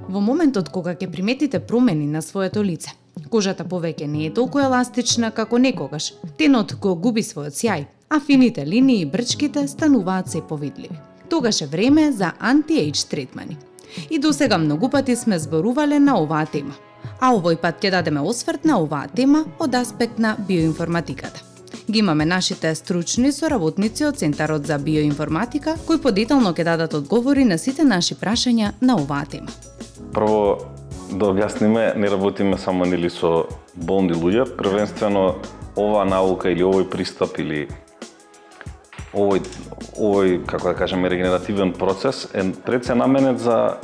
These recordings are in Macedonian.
Во моментот кога ќе приметите промени на своето лице, кожата повеќе не е толку еластична како некогаш, тенот го губи својот сјај, а фините линии и брчките стануваат се повидливи. Тогаш е време за анти-ејдж третмани. И досега многу пати сме зборувале на оваа тема. А овој пат ќе дадеме осврт на оваа тема од аспект на биоинформатиката. Ги имаме нашите стручни соработници од Центарот за биоинформатика, кои подетално ќе дадат одговори на сите наши прашања на оваа тема. Прво, да објасниме, не работиме само со болни луѓе, првенствено оваа наука или овој пристап или овој како да кажеме регенеративен процес е пред се наменет за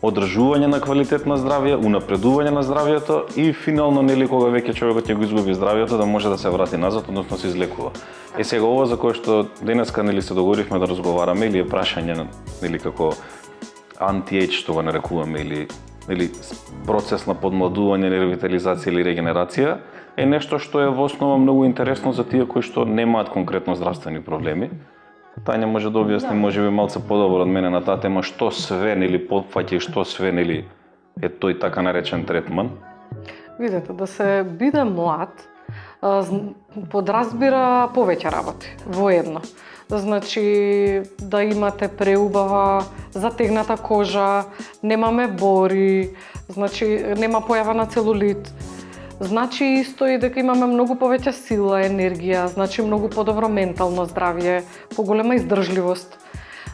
одржување на квалитет на здравје, унапредување на здравјето и финално кога веќе човекот ќе го изгуби здравјето да може да се врати назад, односно се излекува. Сега ова за кое што денеска се договоривме да разговараме или е прашање како анти-ејдж што го нарекуваме или процес на подмладување, ревитализација или регенерација е нешто што е во основа многу интересно за тие кои што немаат конкретно здравствени проблеми. Тања може да објасни можеби малце подобро од мене на таа тема што све потфаќа и што све е тој така наречен третман. Видете, да се биде млад подразбира повеќе работи во едно. Значи да имате преубава затегната кожа, немаме бори, значи нема појава на целулит. Значи исто и дека имаме многу повеќе сила, енергија, значи многу подобро ментално здравје, поголема издржливост.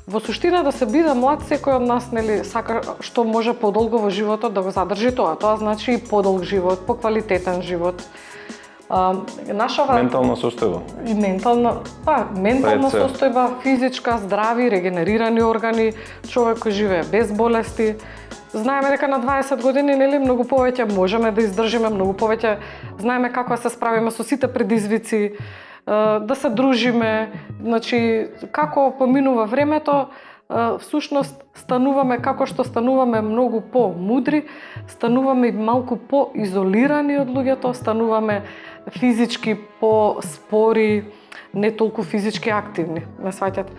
Во суштина да се биде млад, секој од нас сака што може подолго во животот да го задржи тоа. Тоа значи и подолг живот, поквалитетен живот. Ментална состојба. И ментална состојба, физичка, здрави, регенерирани органи, човек кој живее без болести. Знаеме дека на 20 години многу повеќе можеме да издржиме, многу повеќе знаеме како да се справиме со сите предизвици, да се дружиме, значи како поминува времето, всушност стануваме како што стануваме многу по-мудри, стануваме и малку по-изолирани од луѓето, стануваме физички по-спори, не толку физички активни, ме сваќате.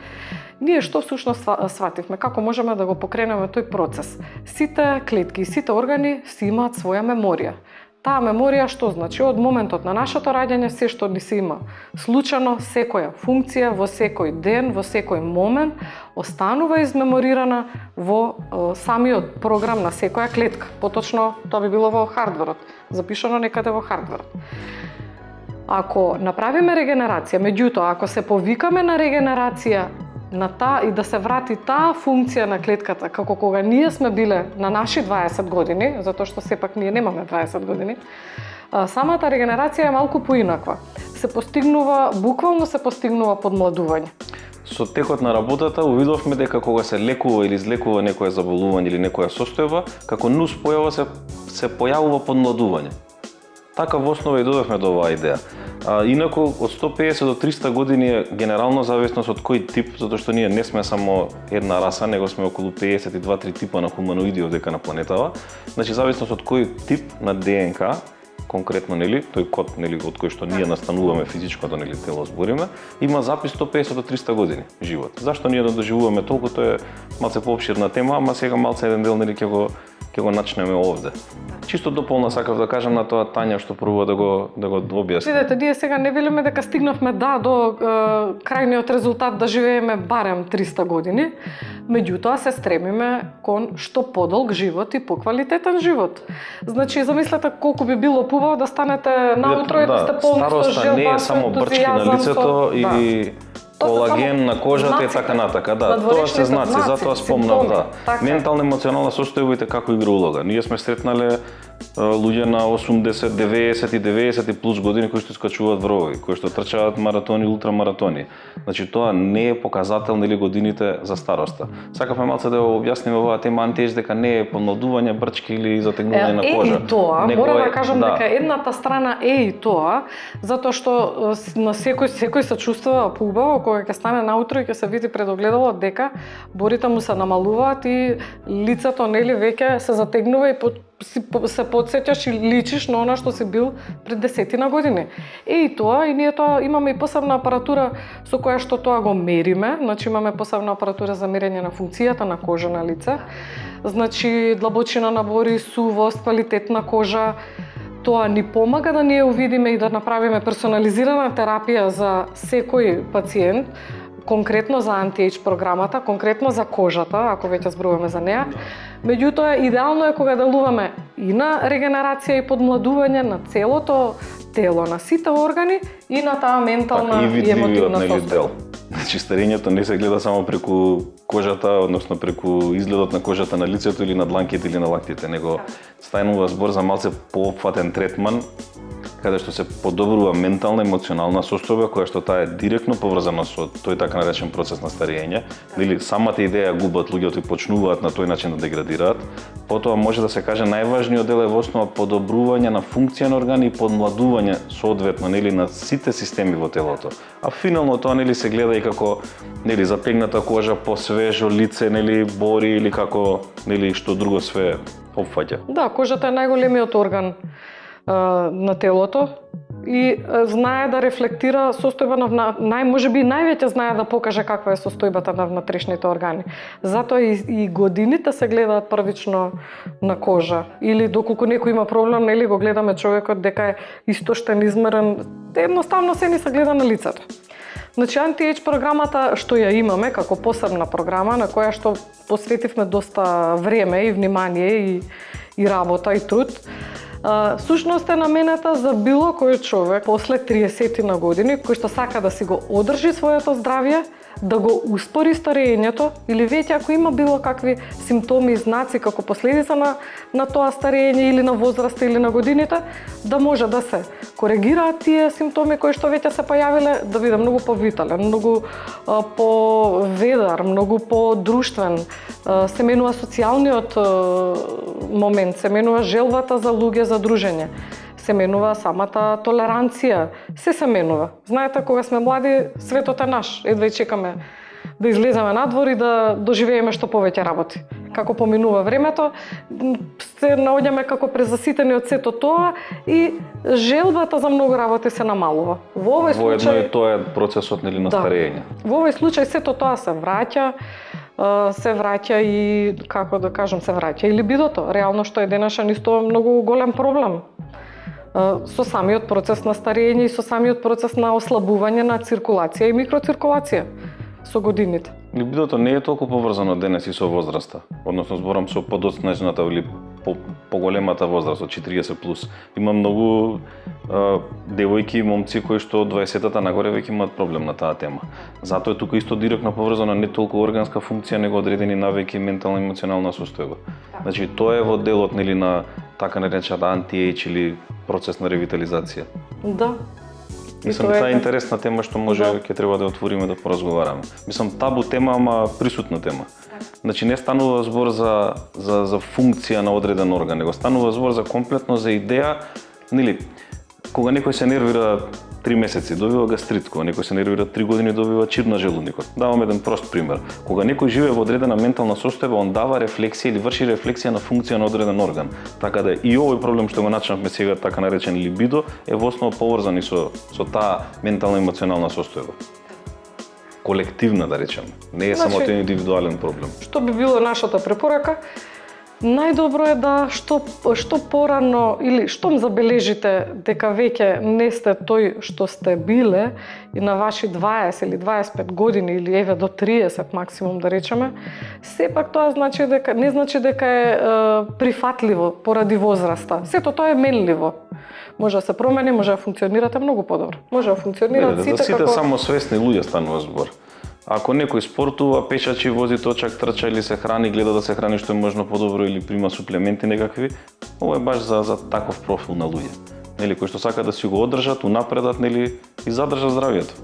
Ние што всушност свативме, како можеме да го покренеме тој процес? Сите клетки и сите органи си имаат своја меморија. Таа меморија што значи? Од моментот на нашето раѓање се што ни се има случајно, секоја функција, во секој ден, во секој момент, останува измеморирана во самиот програм на секоја клетка. Поточно тоа би било во хардверот, запишано некаде во хардверот. Ако направиме регенерација, меѓутоа ако се повикаме на регенерација на и да се врати таа функција на клетката, како кога ние сме биле на наши 20 години, затоа што сепак ние немаме 20 години, самата регенерација е малку поинаква. Буквално се постигнува подмладување. Со текот на работата увидовме дека кога се лекува или излекува некоја заболување или некоја состојба, како нус појава се појавува подмладување. Така во основа и додевме до оваа идеја. Инаку од 150 до 300 години е генерално зависност од кој тип, затоа што ние не сме само една раса, него сме околу 52-3 типа на хуманоиди овдека на планетава. Значи зависност од кој тип на ДНК, конкретно тој код од кој што ние настануваме физичкото тело збориме, има запис 150 до 300 години живот. Зашто ние да доживуваме толку, тоа е малце поопширна тема, ама сега малце еден дел ќе го начнеме овде. Чисто дополна сакав да кажам на тоа Тања што прво да го објасни. Видете, ние сега не велиме дека стигнавме до крајниот резултат да живееме барем 300 години, меѓутоа се стремиме кон што подолг живот и поквалитетен живот. Значи, замислете колку би било побаво да станете наутро и да сте полни со желба, староста не е само брчки на лицето и колаген на кожата и така натака, тоа се знаци, затоа спомнав, Ментална емоционална состојба како игра улога. Ние сме сретнале луѓе на 80, 90 и 90 и плюс години кои што искачуваат вровови, кои што трчаат маратони, ултрамаратони. Значи тоа не е показател годините за староста. Сакавме малце да објасниме оваа тема анти-ејдж дека не е подмладување, брчки или затегнување на кожа. И тоа, морам да кажам дека едната страна е и тоа, затоа што на секој се чувствува поубаво кога ќе стане наутро и ќе се види пред огледало дека борите му се намалуваат и лицето веќе се затегнува и се подсеќаш и личиш на она што си бил пред десетина години. И тоа, и ние тоа имаме и посебна апаратура со која што тоа го мериме, значи имаме посебна апаратура за мерење на функцијата на кожа на лице. значи длабочина на бори, сувост, квалитетна кожа. Тоа ни помага да ние увидиме и да направиме персонализирана терапија за секој пациент, конкретно за анти-ејдж програмата, конкретно за кожата, ако веќе зборуваме за неа. Меѓутоа, идеално е кога делуваме и на регенерација и подмладување на целото тело, на сите органи и на таа ментална и емотивна состојба. Значи, старењето не се гледа само преку кожата, односно преку изгледот на кожата на лицето или на дланките или на лактите, него станува збор за малце поопфатен третман, каде што се подобрува ментална, емоционална состојба, која што таа е директно поврзана со тој така наречен процес на старење. Или самата идеја губат луѓето и почнуваат на тој начин да деградираат. Потоа може да се каже најважниот дел е во основа подобрување на функција на органи и подмладување соодветно нели на сите системи во телото. А финално тоа нели се гледа и како нели затегната кожа, посвежо лице, нели бори или како нели што друго све опфаќа. Да, кожата е најголемиот орган на телото и знае да рефлектира состојба на можеби највеќе знае да покаже каква е состојбата на внатрешните органи. Затоа и годините се гледаат првично на кожа или доколку некој има проблем, нели го гледаме човекот дека е истоштен, измерен, едноставно се ни се гледа на лицето. Значи анти-ејдж програмата што ја имаме како посебна програма на која што посветивме доста време и внимание и работа и труд, сушност е наменета за било кој човек после 30 на години кој што сака да си го одржи своето здравје, да го успори старењето или веќе ако има било какви симптоми и знаци како последица на тоа старење или на возраста или на годините, да може да се коригираат тие симптоми кои што веќе се појавиле, да биде многу повитален, многу поведар, многу подруштвен, се менува социјалниот момент, се менува желбата за луѓе, за дружење, се менува самата толеранција, се менува. Знаете, кога сме млади, светот е наш, едва и чекаме да излеземе надвор и да доживееме што повеќе работи. Како поминува времето, се наоѓаме како презаситени од сето тоа и желбата за многу работи се намалува. Во овој случај Воедно и тоа е процесот нели на старење. Во овој случај сето тоа се враќа и како да кажам, се враќа и либидото, реално што е денешен исто многу голем проблем. Со самиот процес на старење и со самиот процес на ослабување на циркулација и микроциркулација со годините. Либидото не е толку поврзано денес и со возраста, односно зборам со подоцнежната или поголемата возраст од 40 плюс. Има многу девојки и момци кои што од 20-та нагоре веќе имаат проблем на таа тема. Затоа е тука исто директно поврзано не толку органска функција, него одредени навики и ментална и емоционална состојба. Значи тоа е во делот нели на така наречената анти-ејдж или процес на ревитализација. Да. Мислам, таа е интересна тема што може ќе треба да отвориме да поразговараме. Мислам, табу тема, ама присутна тема. Значи не станува збор за функција на одреден орган, него станува збор за комплетно за идеја, нели, кога некој се нервира 3 месеци, добива гастрит, кога некој се нервира 3 години, добива чип на желудникот. Давам еден прост пример. Кога некој живее во одредена ментална состојба, он дава рефлексија или врши рефлексија на функција на одреден орган. Така да и овој проблем што го начнавме сега, така наречен либидо, е во основа поврзан и со таа ментална емоционална состојба. Колективна, да речеме. Не е само тој индивидуален проблем. Што би било нашата препорака? Најдобро е да што порано или штом забележите дека веќе не сте тој што сте биле и на ваши 20 или 25 години или еве до 30 максимум да речеме, сепак тоа значи дека не значи дека е прифатливо поради возраста. Сето тоа е менливо. Може да се промени, може да функционирате многу подобро. Може да функционираат сите како... За сите самосвесни луѓе станува збор. Ако некој спортува, пешачи, вози точак, трча или се храни, гледа да се храни што е можно подобро или прима суплементи некакви, ова е баш за таков профил на луѓе. Нели, кои што сакаат да си го одржат, унапредат, нели, и задржат здравјето.